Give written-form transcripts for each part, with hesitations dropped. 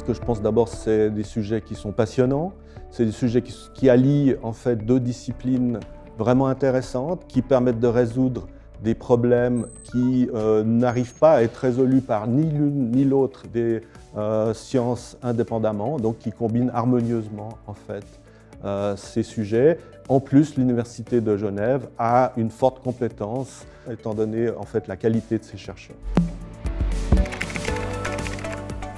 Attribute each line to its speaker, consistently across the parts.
Speaker 1: que je pense d'abord que c'est des sujets qui sont passionnants, c'est des sujets qui allient en fait deux disciplines vraiment intéressantes, qui permettent de résoudre des problèmes qui n'arrivent pas à être résolus par ni l'une ni l'autre des sciences indépendamment, donc qui combinent harmonieusement en fait ces sujets. En plus, l'Université de Genève a une forte compétence, étant donné en fait la qualité de ses chercheurs.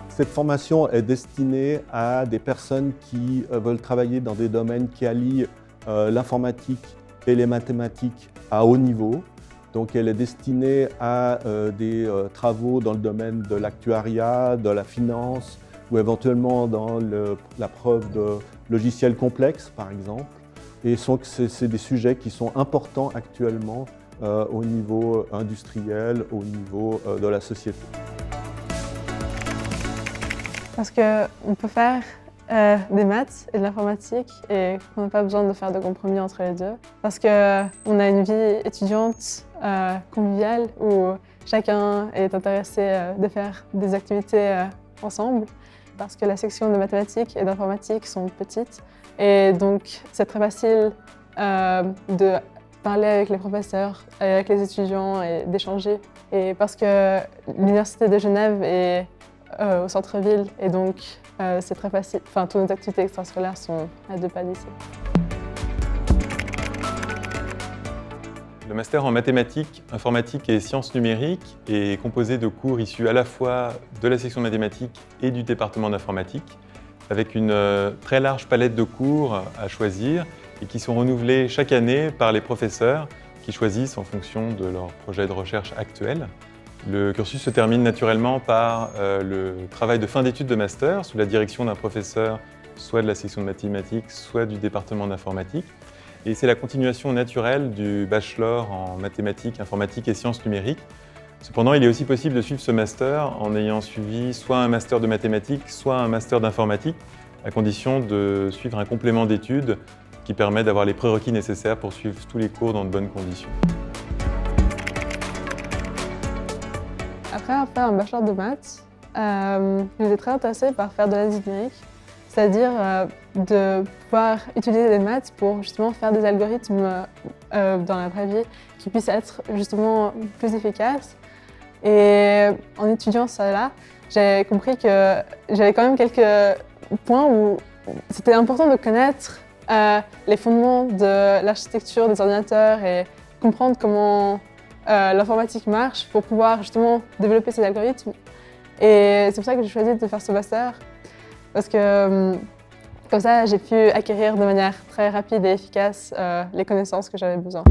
Speaker 1: Cette formation est destinée à des personnes qui veulent travailler dans des domaines qui allient l'informatique et les mathématiques à haut niveau. Donc elle est destinée à des travaux dans le domaine de l'actuariat, de la finance ou éventuellement dans la preuve de logiciels complexes par exemple. Et c'est des sujets qui sont importants actuellement au niveau industriel, au niveau de la société.
Speaker 2: Parce qu'on peut faire des maths et de l'informatique et qu'on n'a pas besoin de faire de compromis entre les deux. Parce qu'on a une vie étudiante conviviale où chacun est intéressé de faire des activités ensemble. Parce que la section de mathématiques et d'informatique sont petites et donc c'est très facile de parler avec les professeurs, avec les étudiants et d'échanger. Et parce que l'Université de Genève est au centre-ville et donc c'est très facile, toutes nos activités extrascolaires sont à 2 pas d'ici.
Speaker 3: Le master en mathématiques, informatique et sciences numériques est composé de cours issus à la fois de la section mathématiques et du département d'informatique, avec une très large palette de cours à choisir et qui sont renouvelés chaque année par les professeurs qui choisissent en fonction de leur projet de recherche actuel. Le cursus se termine naturellement par le travail de fin d'études de master sous la direction d'un professeur soit de la section de mathématiques, soit du département d'informatique. Et c'est la continuation naturelle du bachelor en mathématiques, informatique et sciences numériques. Cependant, il est aussi possible de suivre ce master en ayant suivi soit un master de mathématiques, soit un master d'informatique, à condition de suivre un complément d'études qui permet d'avoir les prérequis nécessaires pour suivre tous les cours dans de bonnes conditions.
Speaker 2: Après avoir fait un bachelor de maths, j'étais très intéressée par faire de l'analyse numérique, c'est-à-dire de pouvoir utiliser les maths pour justement faire des algorithmes dans la vraie vie qui puissent être justement plus efficaces. Et en étudiant cela, j'ai compris que j'avais quand même quelques points où c'était important de connaître les fondements de l'architecture des ordinateurs et comprendre comment l'informatique marche pour pouvoir justement développer ces algorithmes. Et c'est pour ça que j'ai choisi de faire ce master, parce que comme ça, j'ai pu acquérir de manière très rapide et efficace les connaissances que j'avais besoin.